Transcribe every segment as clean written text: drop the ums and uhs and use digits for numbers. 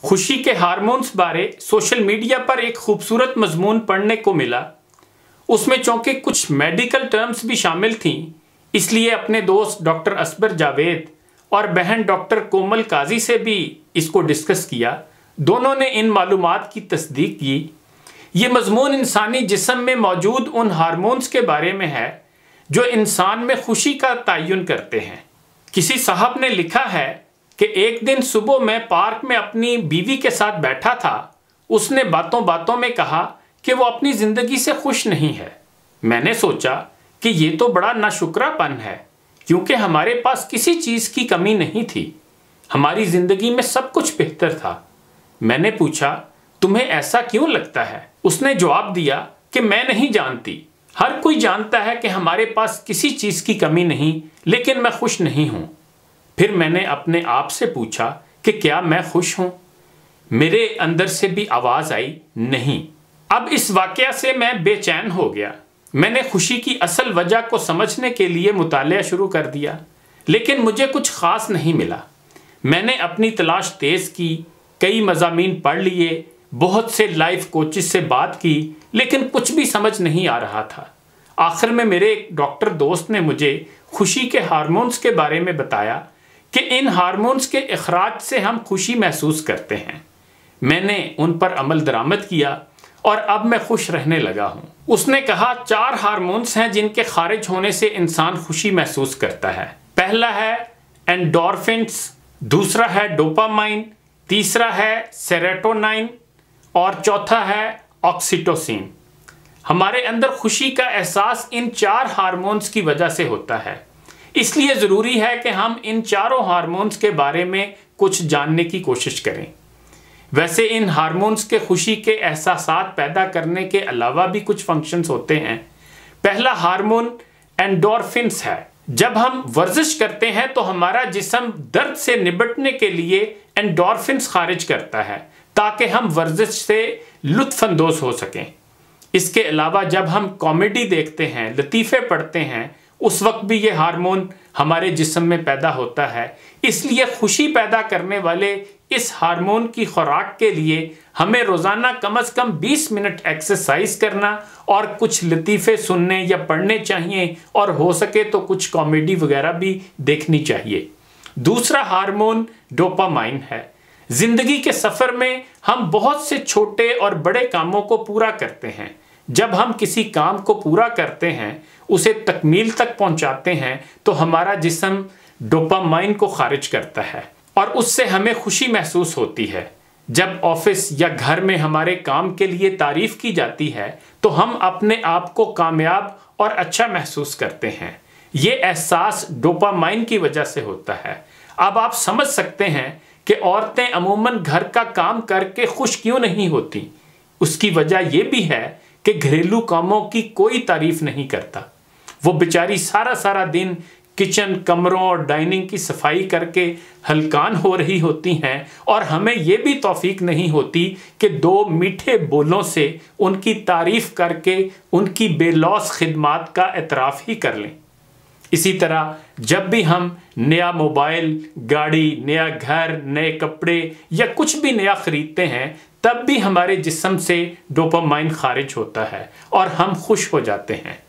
खुशी के हार्मोन्स बारे सोशल मीडिया पर एक खूबसूरत मजमून पढ़ने को मिला। उसमें चूंकि कुछ मेडिकल टर्म्स भी शामिल थीं, इसलिए अपने दोस्त डॉक्टर असबर जावेद और बहन डॉक्टर कोमल काजी से भी इसको डिस्कस किया। दोनों ने इन मालूमात की तस्दीक की। ये मजमून इंसानी जिस्म में मौजूद उन हार्मोन्स के बारे में है जो इंसान में खुशी का तयन करते हैं। किसी साहब ने लिखा है कि एक दिन सुबह मैं पार्क में अपनी बीवी के साथ बैठा था। उसने बातों बातों में कहा कि वो अपनी ज़िंदगी से खुश नहीं है। मैंने सोचा कि ये तो बड़ा नाशुक्रापन है, क्योंकि हमारे पास किसी चीज़ की कमी नहीं थी। हमारी ज़िंदगी में सब कुछ बेहतर था। मैंने पूछा, तुम्हें ऐसा क्यों लगता है? उसने जवाब दिया कि मैं नहीं जानती। हर कोई जानता है कि हमारे पास किसी चीज़ की कमी नहीं, लेकिन मैं खुश नहीं हूँ। फिर मैंने अपने आप से पूछा कि क्या मैं खुश हूँ? मेरे अंदर से भी आवाज़ आई, नहीं। अब इस वाक़या से मैं बेचैन हो गया। मैंने खुशी की असल वजह को समझने के लिए मुतालिया शुरू कर दिया, लेकिन मुझे कुछ ख़ास नहीं मिला। मैंने अपनी तलाश तेज़ की, कई मज़ामीन पढ़ लिए, बहुत से लाइफ कोचेस से बात की, लेकिन कुछ भी समझ नहीं आ रहा था। आखिर में मेरे एक डॉक्टर दोस्त ने मुझे खुशी के हार्मोन्स के बारे में बताया कि इन हार्मोन्स के इखराज से हम खुशी महसूस करते हैं। मैंने उन पर अमल दरामद किया और अब मैं खुश रहने लगा हूँ। उसने कहा 4 हार्मोन्स हैं जिनके खारिज होने से इंसान खुशी महसूस करता है। पहला है एंडोर्फिन्स, दूसरा है डोपामाइन, तीसरा है सेरोटोनिन और चौथा है ऑक्सीटोसिन। हमारे अंदर खुशी का एहसास इन 4 हार्मोन्स की वजह से होता है। इसलिए ज़रूरी है कि हम इन चारों हार्मोन्स के बारे में कुछ जानने की कोशिश करें। वैसे इन हार्मोन्स के खुशी के एहसासात पैदा करने के अलावा भी कुछ फंक्शंस होते हैं। पहला हार्मोन एंडोर्फिन्स है। जब हम वर्जिश करते हैं तो हमारा जिस्म दर्द से निपटने के लिए एंडोर्फिन्स खारिज करता है, ताकि हम वर्जिश से लुत्फ़अंदोज़ हो सकें। इसके अलावा जब हम कॉमेडी देखते हैं, लतीफ़े पढ़ते हैं, उस वक्त भी ये हार्मोन हमारे जिस्म में पैदा होता है। इसलिए खुशी पैदा करने वाले इस हार्मोन की खुराक के लिए हमें रोज़ाना कम से कम 20 मिनट एक्सरसाइज करना और कुछ लतीफ़े सुनने या पढ़ने चाहिए, और हो सके तो कुछ कॉमेडी वगैरह भी देखनी चाहिए। दूसरा हार्मोन डोपामाइन है। ज़िंदगी के सफ़र में हम बहुत से छोटे और बड़े कामों को पूरा करते हैं। जब हम किसी काम को पूरा करते हैं, उसे तकमील तक पहुंचाते हैं, तो हमारा जिस्म डोपामाइन को खारिज करता है और उससे हमें खुशी महसूस होती है। जब ऑफिस या घर में हमारे काम के लिए तारीफ़ की जाती है, तो हम अपने आप को कामयाब और अच्छा महसूस करते हैं। ये एहसास डोपामाइन की वजह से होता है। अब आप समझ सकते हैं कि औरतें अमूमन घर का काम करके खुश क्यों नहीं होती। उसकी वजह यह भी है कि घरेलू कामों की कोई तारीफ नहीं करता। वो बेचारी सारा सारा दिन किचन, कमरों और डाइनिंग की सफाई करके हलकान हो रही होती हैं, और हमें ये भी तौफीक नहीं होती कि 2 मीठे बोलों से उनकी तारीफ करके उनकी बेलौस खिदमात का एतराफ़ ही कर लें। इसी तरह जब भी हम नया मोबाइल, गाड़ी, नया घर, नए कपड़े या कुछ भी नया ख़रीदते हैं, तब भी हमारे जिस्म से डोपामाइन खारिज होता है और हम खुश हो जाते हैं।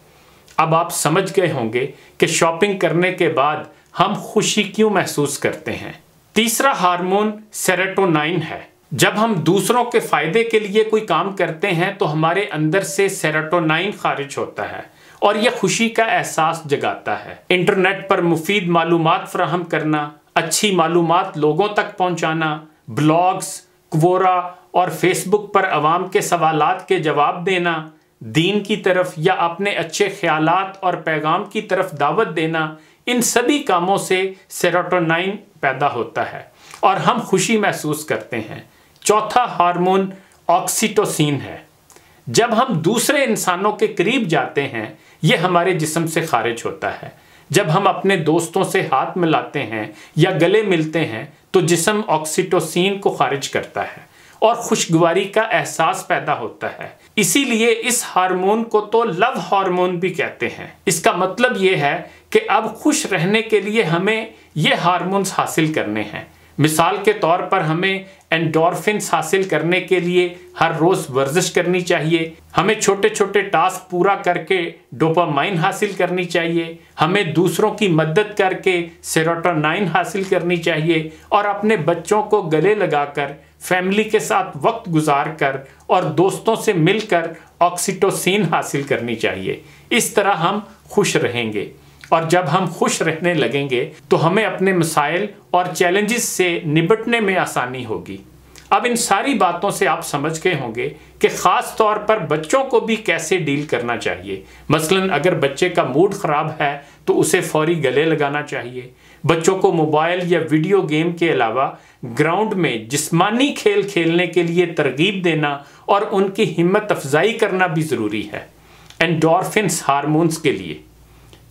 अब आप समझ गए होंगे कि शॉपिंग करने के बाद हम खुशी क्यों महसूस करते हैं। तीसरा हार्मोन सेरोटोनिन है। जब हम दूसरों के फ़ायदे के लिए कोई काम करते हैं, तो हमारे अंदर से सेरोटोनिन खारिज होता है और यह खुशी का एहसास जगाता है। इंटरनेट पर मुफीद मालूमात फराहम करना, अच्छी मालूमात लोगों तक पहुँचाना, ब्लॉग्स, क्वोरा और फेसबुक पर अवाम के सवालात के जवाब देना, दीन की तरफ या अपने अच्छे ख्यालात और पैगाम की तरफ दावत देना, इन सभी कामों से सेरोटोनिन पैदा होता है और हम खुशी महसूस करते हैं। चौथा हार्मोन ऑक्सीटोसिन है। जब हम दूसरे इंसानों के करीब जाते हैं, यह हमारे जिस्म से खारिज होता है। जब हम अपने दोस्तों से हाथ मिलाते हैं या गले मिलते हैं, तो जिस्म ऑक्सीटोसिन को खारिज करता है और खुशगवारी का एहसास पैदा होता है। इसीलिए इस हार्मोन को तो लव हार्मोन भी कहते हैं। इसका मतलब ये है कि अब खुश रहने के लिए हमें ये हार्मोन्स हासिल करने हैं। मिसाल के तौर पर हमें एंडोर्फिन्स हासिल करने के लिए हर रोज वर्जिश करनी चाहिए, हमें छोटे छोटे टास्क पूरा करके डोपामाइन हासिल करनी चाहिए, हमें दूसरों की मदद करके सेरोटोनिन हासिल करनी चाहिए और अपने बच्चों को गले लगाकर, फैमिली के साथ वक्त गुजार कर और दोस्तों से मिलकर ऑक्सीटोसिन हासिल करनी चाहिए। इस तरह हम खुश रहेंगे और जब हम खुश रहने लगेंगे तो हमें अपने मसाइल और चैलेंजेस से निपटने में आसानी होगी। अब इन सारी बातों से आप समझ गए होंगे कि ख़ास तौर पर बच्चों को भी कैसे डील करना चाहिए। मसलन अगर बच्चे का मूड ख़राब है तो उसे फौरी गले लगाना चाहिए। बच्चों को मोबाइल या वीडियो गेम के अलावा ग्राउंड में जिस्मानी खेल खेलने के लिए तरगीब देना और उनकी हिम्मत अफजाई करना भी ज़रूरी है। एंडोर्फिन्स हार्मोन्स के लिए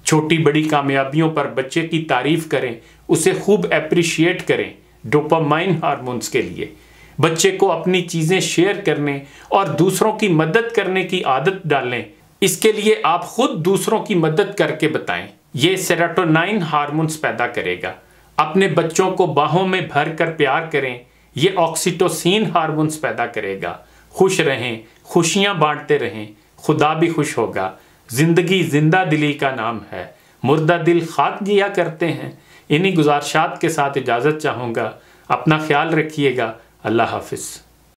छोटी बड़ी कामयाबियों पर बच्चे की तारीफ करें, उसे खूब एप्रिशिएट करें। डोपामाइन हार्मोन्स के लिए बच्चे को अपनी चीज़ें शेयर करने और दूसरों की मदद करने की आदत डालें। इसके लिए आप खुद दूसरों की मदद करके बताएं। ये सेरोटोनिन हार्मोन्स पैदा करेगा। अपने बच्चों को बाहों में भर कर प्यार करें, ये ऑक्सीटोसिन हार्मोन्स पैदा करेगा। खुश रहें, खुशियाँ बांटते रहें, खुदा भी खुश होगा। जिंदगी जिंदा दिली का नाम है, मुर्दा दिल खाक जिया करते हैं। इन्हीं गुजारिशात के साथ इजाज़त चाहूँगा। अपना ख्याल रखिएगा। अल्लाह हाफिज़।